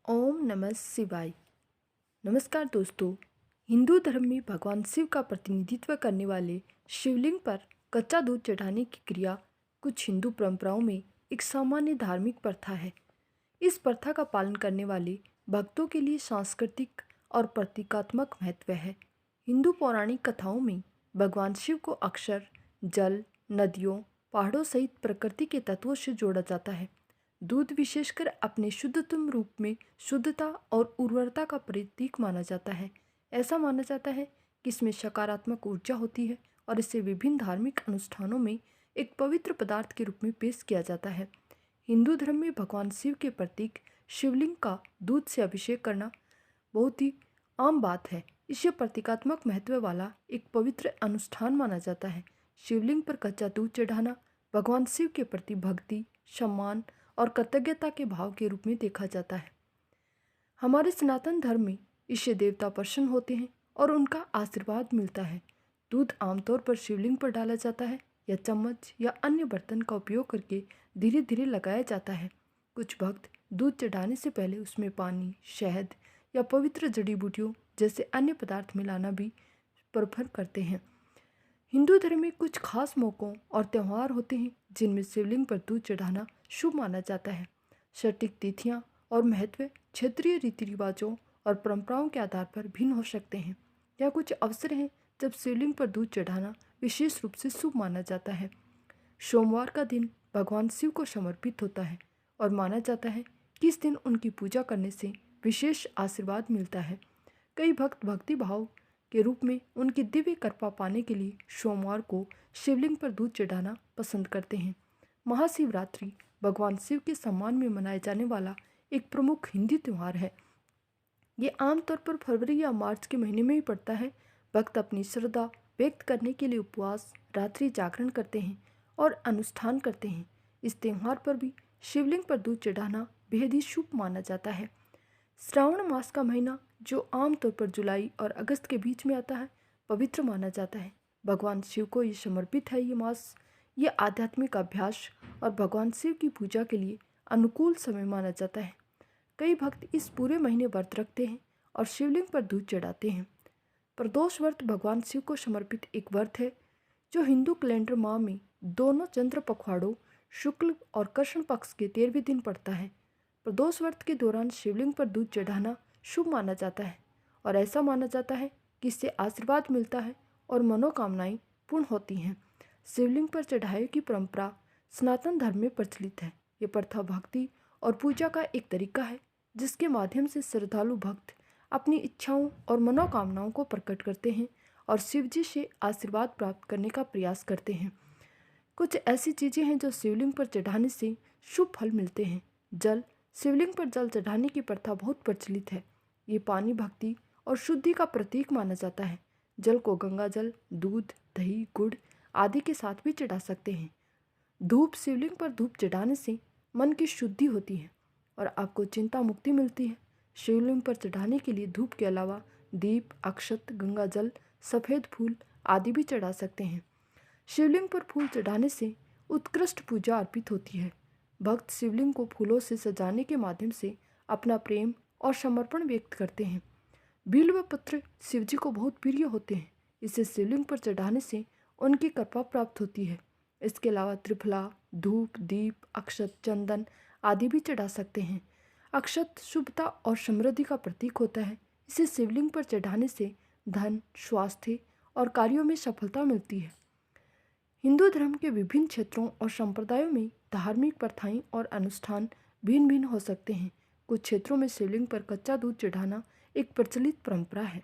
ओम नमः शिवाय। नमस्कार दोस्तों। हिंदू धर्म में भगवान शिव का प्रतिनिधित्व करने वाले शिवलिंग पर कच्चा दूध चढ़ाने की क्रिया कुछ हिंदू परंपराओं में एक सामान्य धार्मिक प्रथा है। इस प्रथा का पालन करने वाले भक्तों के लिए सांस्कृतिक और प्रतीकात्मक महत्व है। हिंदू पौराणिक कथाओं में भगवान शिव को अक्सर जल, नदियों, पहाड़ों सहित प्रकृति के तत्वों से जोड़ा जाता है। दूध विशेषकर अपने शुद्धतम रूप में शुद्धता और उर्वरता का प्रतीक माना जाता है। ऐसा माना जाता है कि इसमें सकारात्मक ऊर्जा होती है और इसे विभिन्न धार्मिक अनुष्ठानों में एक पवित्र पदार्थ के रूप में पेश किया जाता है। हिंदू धर्म में भगवान शिव के प्रतीक शिवलिंग का दूध से अभिषेक करना बहुत ही आम बात है। इसे प्रतीकात्मक महत्व वाला एक पवित्र अनुष्ठान माना जाता है। शिवलिंग पर कच्चा दूध चढ़ाना भगवान शिव के प्रति भक्ति, सम्मान और कृतज्ञता के भाव के रूप में देखा जाता है। हमारे सनातन धर्म में इससे देवता प्रसन्न होते हैं और उनका आशीर्वाद मिलता है। दूध आमतौर पर शिवलिंग पर डाला जाता है या चम्मच या अन्य बर्तन का उपयोग करके धीरे धीरे लगाया जाता है। कुछ भक्त दूध चढ़ाने से पहले उसमें पानी, शहद या पवित्र जड़ी बूटियों जैसे अन्य पदार्थ मिलाना भी प्रेफर करते हैं। हिंदू धर्म में कुछ खास मौक़ों और त्यौहार होते हैं जिनमें शिवलिंग पर दूध चढ़ाना शुभ माना जाता है। सटीक तिथियां और महत्व क्षेत्रीय रीति रिवाजों और परंपराओं के आधार पर भिन्न हो सकते हैं। यह कुछ अवसर हैं जब शिवलिंग पर दूध चढ़ाना विशेष रूप से शुभ माना जाता है। सोमवार का दिन भगवान शिव को समर्पित होता है और माना जाता है कि इस दिन उनकी पूजा करने से विशेष आशीर्वाद मिलता है। कई भक्त भक्ति भाव के रूप में उनकी दिव्य कृपा पाने के लिए सोमवार को शिवलिंग पर दूध चढ़ाना पसंद करते हैं। महाशिवरात्रि भगवान शिव के सम्मान में मनाया जाने वाला एक प्रमुख हिंदू त्यौहार है। ये आमतौर पर फरवरी या मार्च के महीने में ही पड़ता है। भक्त अपनी श्रद्धा व्यक्त करने के लिए उपवास, रात्रि जागरण करते हैं और अनुष्ठान करते हैं। इस त्यौहार पर भी शिवलिंग पर दूध चढ़ाना बेहद ही शुभ माना जाता है। श्रावण मास का महीना, जो आमतौर पर जुलाई और अगस्त के बीच में आता है, पवित्र माना जाता है। भगवान शिव को ये समर्पित है। ये मास ये आध्यात्मिक अभ्यास और भगवान शिव की पूजा के लिए अनुकूल समय माना जाता है। कई भक्त इस पूरे महीने व्रत रखते हैं और शिवलिंग पर दूध चढ़ाते हैं। प्रदोष व्रत भगवान शिव को समर्पित एक व्रत है जो हिंदू कैलेंडर माह में दोनों चंद्र पखवाड़ों शुक्ल और कृष्ण पक्ष के 13वें दिन पड़ता है। प्रदोष व्रत के दौरान शिवलिंग पर दूध चढ़ाना शुभ माना जाता है और ऐसा माना जाता है कि इससे आशीर्वाद मिलता है और मनोकामनाएं पूर्ण होती हैं। शिवलिंग पर चढ़ाई की परंपरा सनातन धर्म में प्रचलित है। ये प्रथा भक्ति और पूजा का एक तरीका है जिसके माध्यम से श्रद्धालु भक्त अपनी इच्छाओं और मनोकामनाओं को प्रकट करते हैं और शिव जी से आशीर्वाद प्राप्त करने का प्रयास करते हैं। कुछ ऐसी चीज़ें हैं जो शिवलिंग पर चढ़ाने से शुभ फल मिलते हैं। जल, शिवलिंग पर जल चढ़ाने की प्रथा बहुत प्रचलित है। ये पानी, भक्ति और शुद्धि का प्रतीक माना जाता है। जल को गंगा जल, दूध, दही, गुड़ आदि के साथ भी चढ़ा सकते हैं। धूप, शिवलिंग पर धूप चढ़ाने से मन की शुद्धि होती है और आपको चिंता मुक्ति मिलती है। शिवलिंग पर चढ़ाने के लिए धूप के अलावा दीप, अक्षत, गंगा जल, सफ़ेद फूल आदि भी चढ़ा सकते हैं। शिवलिंग पर फूल चढ़ाने से उत्कृष्ट पूजा अर्पित होती है। भक्त शिवलिंग को फूलों से सजाने के माध्यम से अपना प्रेम और समर्पण व्यक्त करते हैं। बिल्व पत्र शिवजी को बहुत प्रिय होते हैं। इसे शिवलिंग पर चढ़ाने से उनकी कृपा प्राप्त होती है। इसके अलावा त्रिफला, धूप, दीप, अक्षत, चंदन आदि भी चढ़ा सकते हैं। अक्षत शुभता और समृद्धि का प्रतीक होता है। इसे शिवलिंग पर चढ़ाने से धन, स्वास्थ्य और कार्यों में सफलता मिलती है। हिंदू धर्म के विभिन्न क्षेत्रों और संप्रदायों में धार्मिक प्रथाएं और अनुष्ठान भिन्न भिन्न हो सकते हैं। कुछ क्षेत्रों में शिवलिंग पर कच्चा दूध चढ़ाना एक प्रचलित परंपरा है।